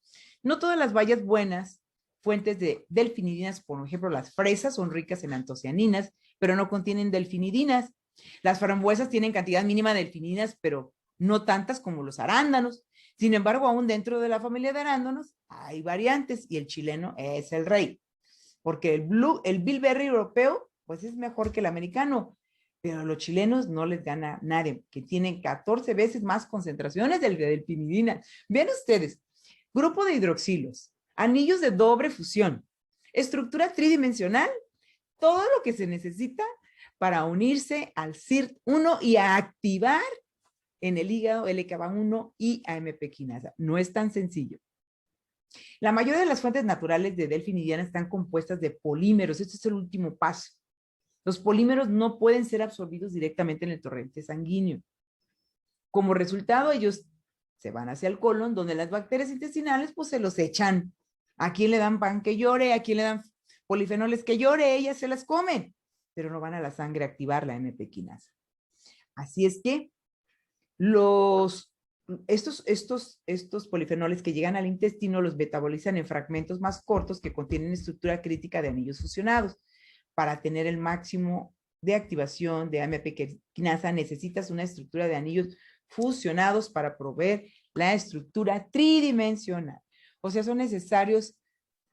no todas las bayas buenas, fuentes de delfinidinas, por ejemplo, las fresas son ricas en antocianinas, pero no contienen delfinidinas. Las frambuesas tienen cantidad mínima de delfinidinas, pero no tantas como los arándanos. Sin embargo, aún dentro de la familia de arándanos hay variantes y el chileno es el rey. Porque el bilberry europeo, pues es mejor que el americano, pero a los chilenos no les gana nadie, que tienen 14 veces más concentraciones de delfinidina. Vean ustedes, grupo de hidroxilos, anillos de doble fusión, estructura tridimensional, todo lo que se necesita para unirse al SIRT1 y a activar en el hígado LK1 y AMP quinasa. No es tan sencillo. La mayoría de las fuentes naturales de delfinidiana están compuestas de polímeros. Este es el último paso. Los polímeros no pueden ser absorbidos directamente en el torrente sanguíneo. Como resultado, ellos se van hacia el colon, donde las bacterias intestinales pues se los echan. ¿A quién le dan pan que llore? ¿A quién le dan polifenoles que llore? Ellas se las comen, pero no van a la sangre a activar la MP quinasa. Así es que estos polifenoles que llegan al intestino los metabolizan en fragmentos más cortos que contienen estructura crítica de anillos fusionados. Para tener el máximo de activación de AMP quinasa necesitas una estructura de anillos fusionados para proveer la estructura tridimensional. O sea, son necesarios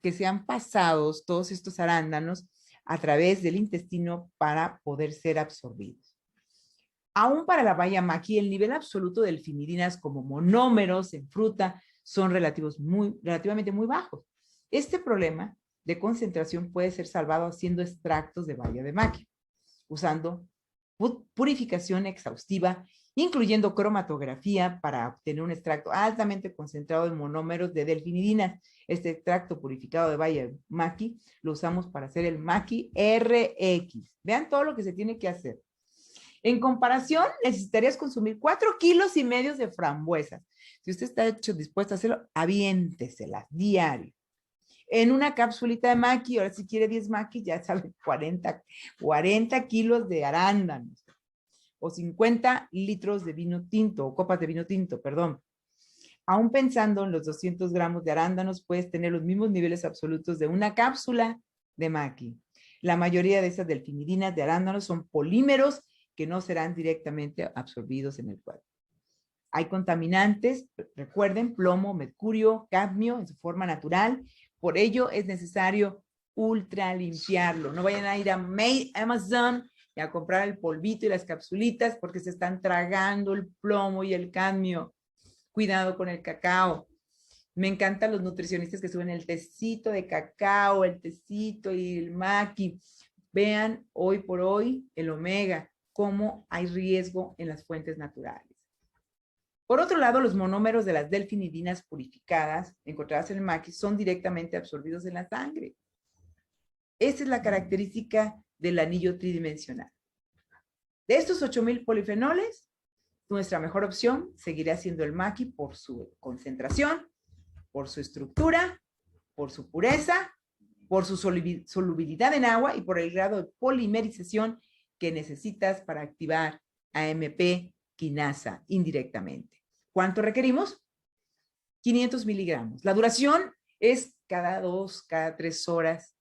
que sean pasados todos estos arándanos a través del intestino para poder ser absorbidos. Aún para la baya maqui, el nivel absoluto de delfinidinas como monómeros en fruta son relativamente muy bajos. Este problema de concentración puede ser salvado haciendo extractos de baya de maqui, usando purificación exhaustiva, incluyendo cromatografía para obtener un extracto altamente concentrado de monómeros de delfinidinas. Este extracto purificado de baya de maqui lo usamos para hacer el maqui RX. Vean todo lo que se tiene que hacer. En comparación, necesitarías consumir 4,5 kilos de frambuesas. Si usted está dispuesto a hacerlo, aviénteselas diario. En una capsulita de maqui, ahora si quiere 10 maqui, ya sabe, 40 kilos de arándanos. O 50 litros de vino tinto, o copas de vino tinto, perdón. Aún pensando en los 200 gramos de arándanos, puedes tener los mismos niveles absolutos de una cápsula de maqui. La mayoría de esas delfinidinas de arándanos son polímeros que no serán directamente absorbidos en el cuerpo. Hay contaminantes, recuerden, plomo, mercurio, cadmio en su forma natural. Por ello es necesario ultra limpiarlo. No vayan a ir a Amazon y a comprar el polvito y las capsulitas porque se están tragando el plomo y el cadmio. Cuidado con el cacao. Me encantan los nutricionistas que suben el tecito de cacao, el tecito y el maqui. Vean hoy por hoy el omega, cómo hay riesgo en las fuentes naturales. Por otro lado, los monómeros de las delfinidinas purificadas encontradas en el maqui son directamente absorbidos en la sangre. Esa es la característica del anillo tridimensional. De estos 8,000 polifenoles, nuestra mejor opción seguirá siendo el maqui por su concentración, por su estructura, por su pureza, por su solubilidad en agua y por el grado de polimerización que necesitas para activar AMP quinasa indirectamente. ¿Cuánto requerimos? 500 miligramos. La duración es cada 2, cada 3 horas.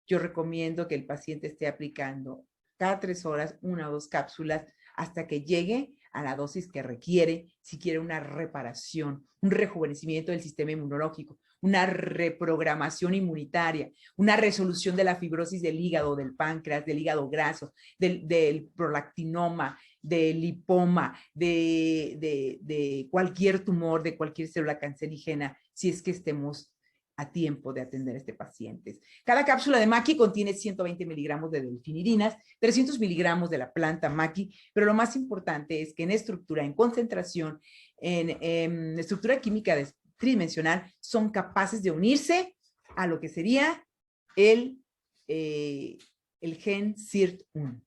Yo recomiendo que el paciente esté aplicando cada 3 horas 1 o 2 cápsulas hasta que llegue a la dosis que requiere si quiere una reparación, un rejuvenecimiento del sistema inmunológico, una reprogramación inmunitaria, una resolución de la fibrosis del hígado, del páncreas, del hígado graso, del prolactinoma, del lipoma, de cualquier tumor, de cualquier célula cancerígena, si es que estemos a tiempo de atender a este paciente. Cada cápsula de maqui contiene 120 miligramos de delfinidinas, 300 miligramos de la planta maqui, pero lo más importante es que en estructura, en concentración, en estructura química tridimensional, son capaces de unirse a lo que sería el gen SIRT1.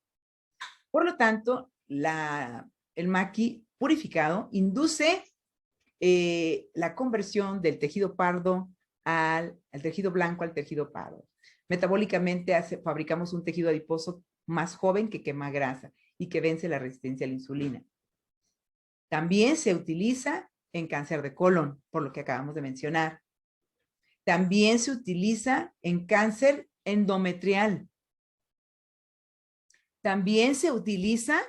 Por lo tanto, el maqui purificado induce la conversión del tejido pardo al tejido blanco al tejido pardo. Metabólicamente fabricamos un tejido adiposo más joven que quema grasa y que vence la resistencia a la insulina. También se utiliza en cáncer de colon, por lo que acabamos de mencionar. También se utiliza en cáncer endometrial. También se utiliza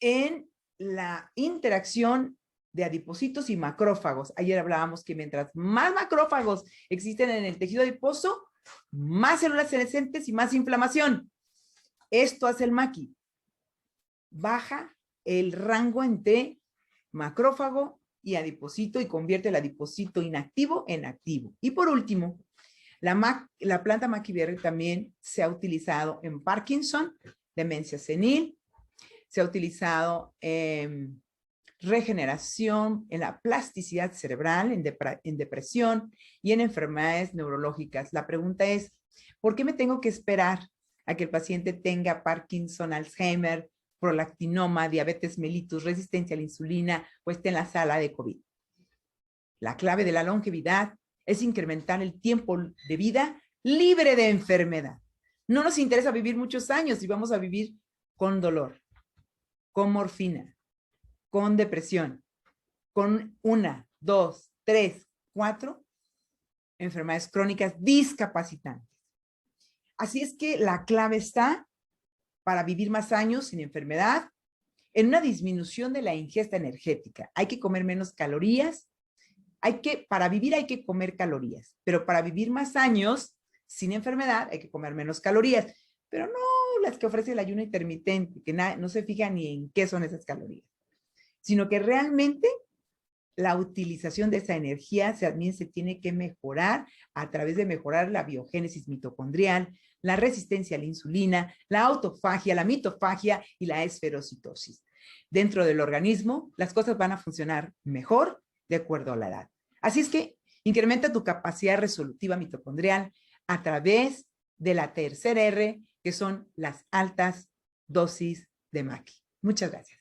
en la interacción de adipocitos y macrófagos. Ayer hablábamos que mientras más macrófagos existen en el tejido adiposo, más células senescentes y más inflamación. Esto hace el maqui. Baja el rango entre macrófago y adipocito y convierte el adipocito inactivo en activo. Y por último, la planta maqui verde también se ha utilizado en Parkinson, demencia senil, se ha utilizado en regeneración, en la plasticidad cerebral, en depresión y en enfermedades neurológicas. La pregunta es, ¿por qué me tengo que esperar a que el paciente tenga Parkinson, Alzheimer, prolactinoma, diabetes mellitus, resistencia a la insulina o esté en la sala de COVID? La clave de la longevidad es incrementar el tiempo de vida libre de enfermedad. No nos interesa vivir muchos años y vamos a vivir con dolor, con morfina, con depresión, con 1, 2, 3, 4 enfermedades crónicas discapacitantes. Así es que la clave está para vivir más años sin enfermedad, en una disminución de la ingesta energética. Hay que comer menos calorías. Para vivir hay que comer calorías, pero para vivir más años sin enfermedad hay que comer menos calorías, pero no las que ofrece el ayuno intermitente, que no se fija ni en qué son esas calorías, sino que realmente la utilización de esa energía también se tiene que mejorar a través de mejorar la biogénesis mitocondrial, la resistencia a la insulina, la autofagia, la mitofagia y la esferocitosis. Dentro del organismo, las cosas van a funcionar mejor de acuerdo a la edad. Así es que incrementa tu capacidad resolutiva mitocondrial a través de la tercera R, que son las altas dosis de maqui. Muchas gracias.